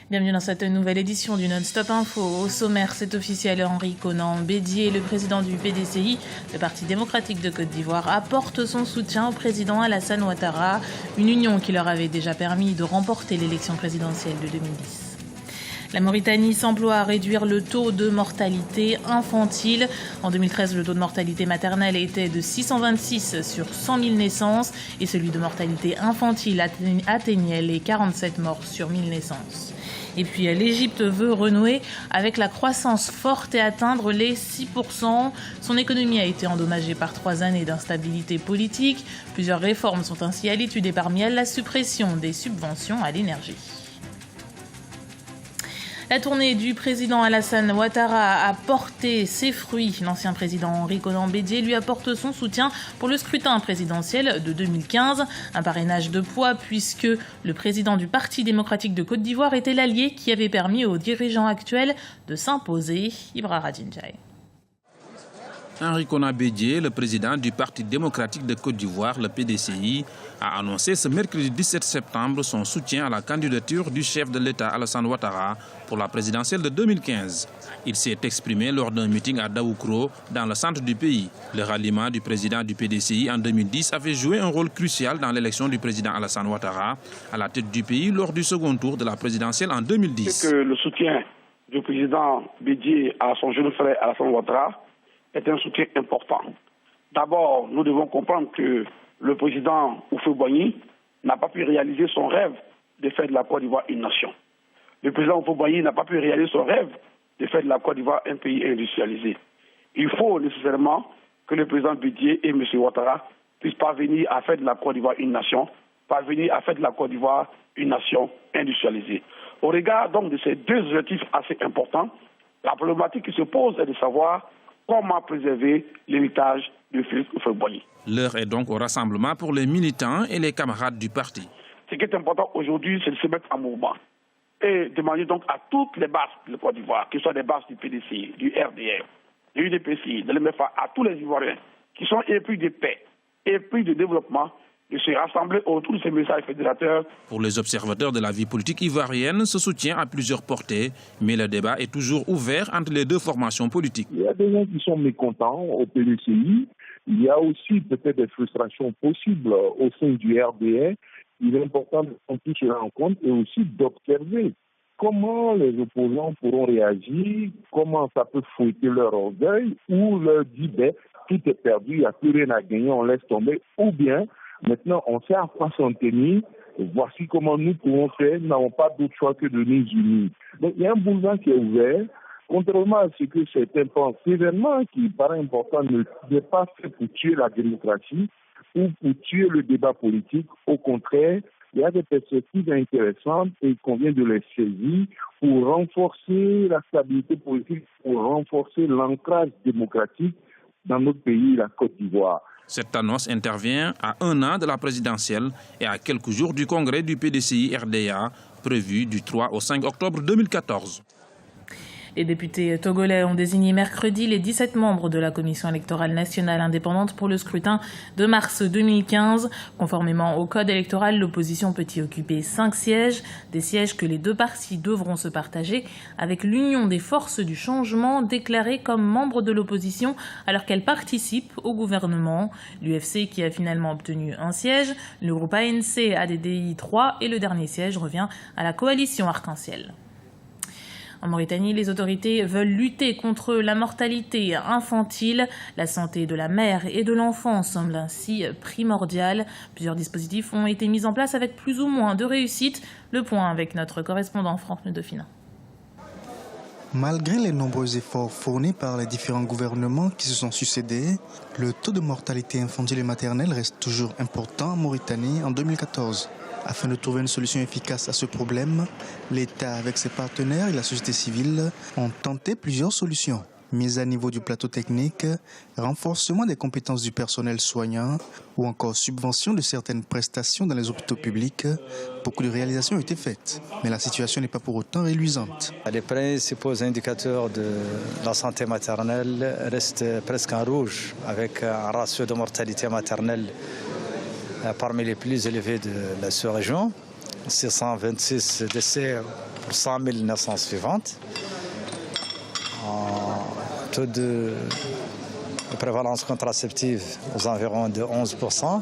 Bienvenue dans cette nouvelle édition du Non-Stop Info. Au sommaire, c'est officiel, Henri Konan Bédié, le président du PDCI, le Parti démocratique de Côte d'Ivoire, apporte son soutien au président Alassane Ouattara, une union qui leur avait déjà permis de remporter l'élection présidentielle de 2010. La Mauritanie s'emploie à réduire le taux de mortalité infantile. En 2013, le taux de mortalité maternelle était de 626 sur 100 000 naissances et celui de mortalité infantile atteignait les 47 morts sur 1000 naissances. Et puis l'Égypte veut renouer avec la croissance forte et atteindre les 6%. Son économie a été endommagée par 3 années d'instabilité politique. Plusieurs réformes sont ainsi à l'étude et parmi elles la suppression des subventions à l'énergie. La tournée du président Alassane Ouattara a porté ses fruits. L'ancien président Henri Konan Bédié lui apporte son soutien pour le scrutin présidentiel de 2015. Un parrainage de poids puisque le président du Parti démocratique de Côte d'Ivoire était l'allié qui avait permis aux dirigeants actuels de s'imposer. Ibra Radinjaï. Henri Konan Bédié, le président du Parti démocratique de Côte d'Ivoire, le PDCI, a annoncé ce mercredi 17 septembre son soutien à la candidature du chef de l'État Alassane Ouattara pour la présidentielle de 2015. Il s'est exprimé lors d'un meeting à Daoukro, dans le centre du pays. Le ralliement du président du PDCI en 2010 avait joué un rôle crucial dans l'élection du président Alassane Ouattara à la tête du pays lors du second tour de la présidentielle en 2010. C'est que le soutien du président Bédié à son jeune frère Alassane Ouattara est un soutien important. D'abord, nous devons comprendre que le président Houphouët-Boigny n'a pas pu réaliser son rêve de faire de la Côte d'Ivoire une nation. Le président Houphouët-Boigny n'a pas pu réaliser son rêve de faire de la Côte d'Ivoire un pays industrialisé. Il faut nécessairement que le président Bédié et M. Ouattara puissent parvenir à faire de la Côte d'Ivoire une nation, parvenir à faire de la Côte d'Ivoire une nation industrialisée. Au regard donc de ces deux objectifs assez importants, la problématique qui se pose est de savoir comment préserver l'héritage de Félix Houphouët-Boigny. L'heure est donc au rassemblement pour les militants et les camarades du parti. Ce qui est important aujourd'hui, c'est de se mettre en mouvement et demander donc à toutes les bases de la Côte d'Ivoire, que ce soit des bases du PDCI, du RDR, du UDPCI, de l'MFA, à tous les Ivoiriens qui sont épris de paix, épris de développement, de se rassembler autour de ces messages fédérateurs. Pour les observateurs de la vie politique ivoirienne, ce soutien a plusieurs portées, mais le débat est toujours ouvert entre les deux formations politiques. Il y a des gens qui sont mécontents au PDCI. Il y a aussi peut-être des frustrations possibles au sein du RDR. Il est important de prendre tout cela en compte et aussi d'observer comment les opposants pourront réagir, comment ça peut fouetter leur orgueil ou leur dire tout est perdu, il n'y a plus rien à gagner, on laisse tomber, ou bien maintenant, on sait à quoi s'en tenir. Voici comment nous pouvons faire. Nous n'avons pas d'autre choix que de nous unir. Donc, il y a un boulevard qui est ouvert. Contrairement à ce que certains pensent, l'événement qui paraît important n'est pas fait pour tuer la démocratie ou pour tuer le débat politique. Au contraire, il y a des perspectives intéressantes et il convient de les saisir pour renforcer la stabilité politique, pour renforcer l'ancrage démocratique dans notre pays, la Côte d'Ivoire. Cette annonce intervient à 1 an de la présidentielle et à quelques jours du congrès du PDCI-RDA prévu du 3 au 5 octobre 2014. Les députés togolais ont désigné mercredi les 17 membres de la Commission électorale nationale indépendante pour le scrutin de mars 2015. Conformément au code électoral, l'opposition peut y occuper 5 sièges, des sièges que les deux partis devront se partager avec l'Union des forces du changement déclarée comme membre de l'opposition alors qu'elle participe au gouvernement. L'UFC qui a finalement obtenu 1 siège, le groupe ANC ADDI 3 et le dernier siège revient à la coalition Arc-en-Ciel. En Mauritanie, les autorités veulent lutter contre la mortalité infantile. La santé de la mère et de l'enfant semble ainsi primordiale. Plusieurs dispositifs ont été mis en place avec plus ou moins de réussite. Le point avec notre correspondant Franck Dauphin. Malgré les nombreux efforts fournis par les différents gouvernements qui se sont succédés, le taux de mortalité infantile et maternelle reste toujours important en Mauritanie en 2014. Afin de trouver une solution efficace à ce problème, l'État, avec ses partenaires et la société civile, ont tenté plusieurs solutions. Mise à niveau du plateau technique, renforcement des compétences du personnel soignant ou encore subvention de certaines prestations dans les hôpitaux publics, beaucoup de réalisations ont été faites. Mais la situation n'est pas pour autant réluisante. Les principaux indicateurs de la santé maternelle restent presque en rouge, avec un ratio de mortalité maternelle parmi les plus élevés de la sous-région. 626 décès pour 100 000 naissances suivantes. Un taux de prévalence contraceptive aux environs de 11%.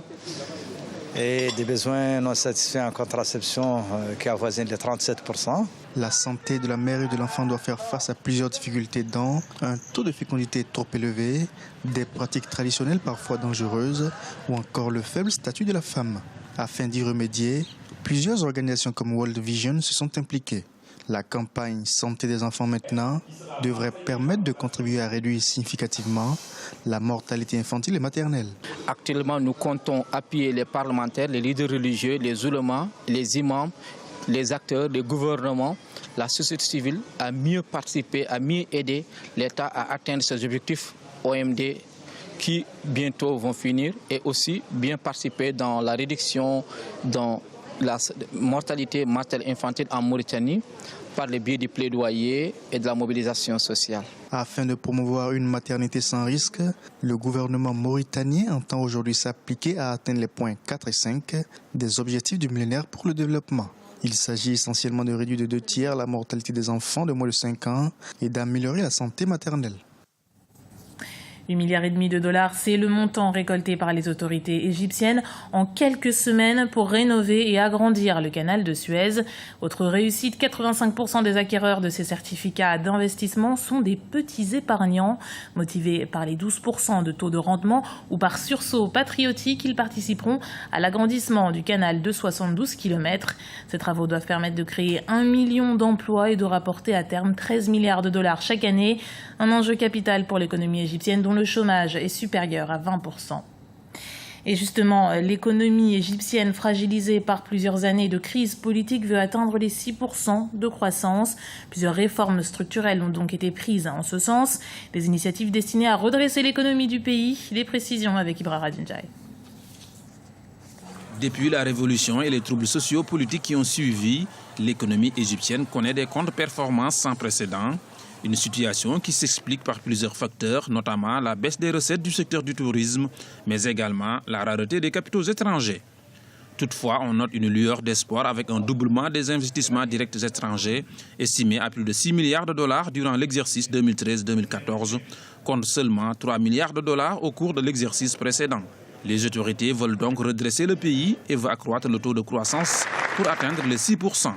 Et des besoins non satisfaits en contraception qui avoisinent les 37%. La santé de la mère et de l'enfant doit faire face à plusieurs difficultés dont un taux de fécondité trop élevé, des pratiques traditionnelles parfois dangereuses ou encore le faible statut de la femme. Afin d'y remédier, plusieurs organisations comme World Vision se sont impliquées. La campagne Santé des enfants maintenant devrait permettre de contribuer à réduire significativement la mortalité infantile et maternelle. Actuellement, nous comptons appuyer les parlementaires, les leaders religieux, les oulémas, les imams, les acteurs, les gouvernements, la société civile à mieux participer, à mieux aider l'État à atteindre ses objectifs OMD qui bientôt vont finir et aussi bien participer dans la réduction dans la mortalité maternelle infantile en Mauritanie par le biais du plaidoyer et de la mobilisation sociale. Afin de promouvoir une maternité sans risque, le gouvernement mauritanien entend aujourd'hui s'appliquer à atteindre les points 4 et 5 des objectifs du millénaire pour le développement. Il s'agit essentiellement de réduire de 2 tiers la mortalité des enfants de moins de 5 ans et d'améliorer la santé maternelle. 8,5 milliards de dollars, c'est le montant récolté par les autorités égyptiennes en quelques semaines pour rénover et agrandir le canal de Suez. Autre réussite, 85% des acquéreurs de ces certificats d'investissement sont des petits épargnants. Motivés par les 12% de taux de rendement ou par sursaut patriotique, ils participeront à l'agrandissement du canal de 72 km. Ces travaux doivent permettre de créer 1 million d'emplois et de rapporter à terme 13 milliards de dollars chaque année. Un enjeu capital pour l'économie égyptienne dont le chômage est supérieur à 20%. Et justement, l'économie égyptienne fragilisée par plusieurs années de crise politique veut atteindre les 6% de croissance. Plusieurs réformes structurelles ont donc été prises en ce sens. Des initiatives destinées à redresser l'économie du pays. Les précisions avec Ibra Radinjaï. Depuis la révolution et les troubles socio-politiques qui ont suivi, l'économie égyptienne connaît des contre-performances sans précédent. Une situation qui s'explique par plusieurs facteurs, notamment la baisse des recettes du secteur du tourisme, mais également la rareté des capitaux étrangers. Toutefois, on note une lueur d'espoir avec un doublement des investissements directs étrangers, estimés à plus de 6 milliards de dollars durant l'exercice 2013-2014, contre seulement 3 milliards de dollars au cours de l'exercice précédent. Les autorités veulent donc redresser le pays et veulent accroître le taux de croissance pour atteindre les 6%.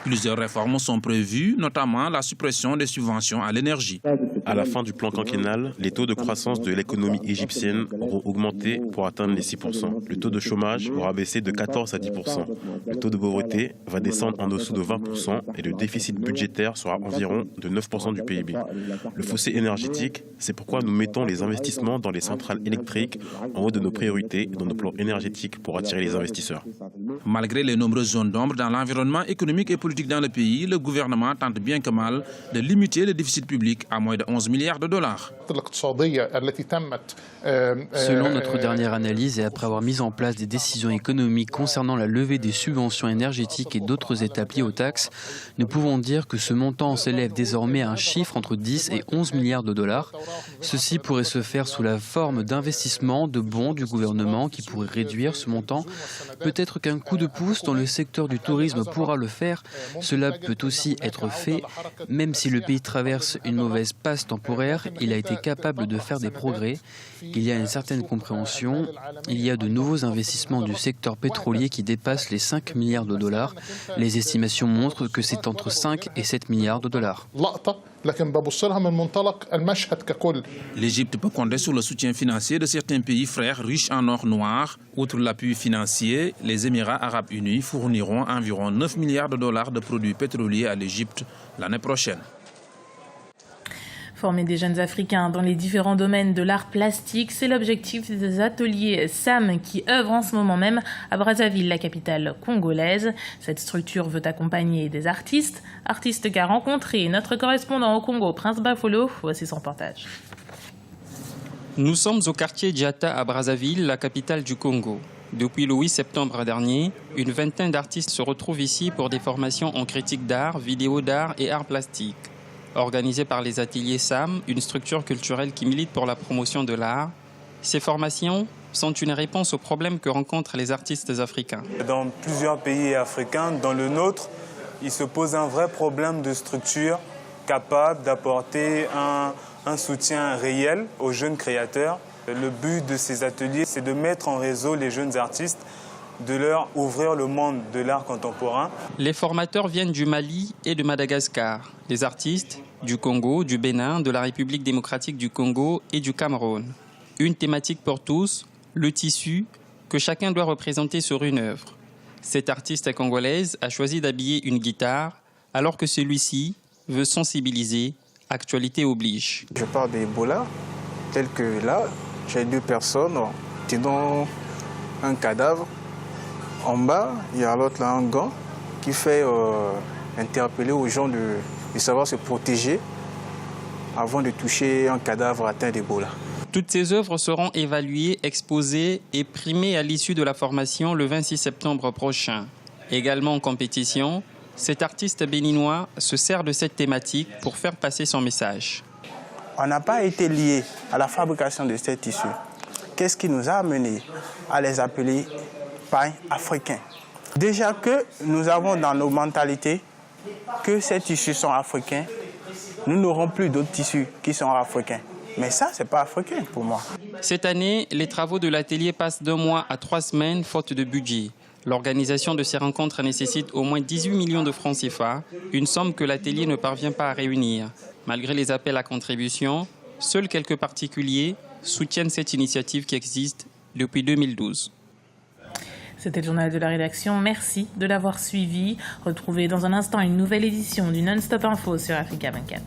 Plusieurs réformes sont prévues, notamment la suppression des subventions à l'énergie. À la fin du plan quinquennal, les taux de croissance de l'économie égyptienne auront augmenté pour atteindre les 6%. Le taux de chômage aura baissé de 14 à 10%. Le taux de pauvreté va descendre en dessous de 20% et le déficit budgétaire sera environ de 9% du PIB. Le fossé énergétique, c'est pourquoi nous mettons les investissements dans les centrales électriques en haut de nos priorités dans nos plans énergétiques pour attirer les investisseurs. Malgré les nombreuses zones d'ombre dans l'environnement économique et politique dans le pays, le gouvernement tente bien que mal de limiter le déficit public à moins de 11 milliards de dollars. Selon notre dernière analyse et après avoir mis en place des décisions économiques concernant la levée des subventions énergétiques et d'autres étapes liées aux taxes, nous pouvons dire que ce montant s'élève désormais à un chiffre entre 10 et 11 milliards de dollars. Ceci pourrait se faire sous la forme d'investissements, de bons du gouvernement qui pourraient réduire ce montant. Peut-être qu'un coup de pouce dans le secteur du tourisme pourra le faire. Cela peut aussi être fait. Même si le pays traverse une mauvaise passe temporaire, il a été capable de faire des progrès. Il y a une certaine compréhension. Il y a de nouveaux investissements du secteur pétrolier qui dépassent les 5 milliards de dollars. Les estimations montrent que c'est entre 5 et 7 milliards de dollars. L'Égypte peut compter sur le soutien financier de certains pays frères riches en or noir. Outre l'appui financier, les Émirats arabes unis fourniront environ 9 milliards de dollars de produits pétroliers à l'Égypte l'année prochaine. Former des jeunes Africains dans les différents domaines de l'art plastique, c'est l'objectif des ateliers SAM qui œuvrent en ce moment même à Brazzaville, la capitale congolaise. Cette structure veut accompagner des artistes qu'a rencontré notre correspondant au Congo, Prince Bafolo. Voici son reportage. Nous sommes au quartier Diata à Brazzaville, la capitale du Congo. Depuis le 8 septembre dernier, une vingtaine d'artistes se retrouvent ici pour des formations en critique d'art, vidéo d'art et art plastique. Organisées par les ateliers SAM, une structure culturelle qui milite pour la promotion de l'art, ces formations sont une réponse aux problèmes que rencontrent les artistes africains. Dans plusieurs pays africains, dans le nôtre, il se pose un vrai problème de structure capable d'apporter un soutien réel aux jeunes créateurs. Le but de ces ateliers, c'est de mettre en réseau les jeunes artistes, de leur ouvrir le monde de l'art contemporain. Les formateurs viennent du Mali et de Madagascar. Les artistes du Congo, du Bénin, de la République démocratique du Congo et du Cameroun. Une thématique pour tous, le tissu que chacun doit représenter sur une œuvre. Cette artiste congolaise a choisi d'habiller une guitare alors que celui-ci veut sensibiliser, actualité oblige. Je parle d'Ebola, tel que là, j'ai 2 personnes, tenant un cadavre. En bas, il y a l'autre là, un gant, qui fait interpeller aux gens de savoir se protéger avant de toucher un cadavre atteint d'Ebola. Toutes ces œuvres seront évaluées, exposées et primées à l'issue de la formation le 26 septembre prochain. Également en compétition, cet artiste béninois se sert de cette thématique pour faire passer son message. On n'a pas été lié à la fabrication de ces tissus. Qu'est-ce qui nous a amené à les appeler pain africain? Déjà que nous avons dans nos mentalités que ces tissus sont africains, nous n'aurons plus d'autres tissus qui sont africains. Mais ça, ce n'est pas africain pour moi. Cette année, les travaux de l'atelier passent d'1 mois à 3 semaines, faute de budget. L'organisation de ces rencontres nécessite au moins 18 millions de francs CFA, une somme que l'atelier ne parvient pas à réunir. Malgré les appels à contribution, seuls quelques particuliers soutiennent cette initiative qui existe depuis 2012. C'était le journal de la rédaction. Merci de l'avoir suivi. Retrouvez dans un instant une nouvelle édition du Non-Stop Info sur Africa 24.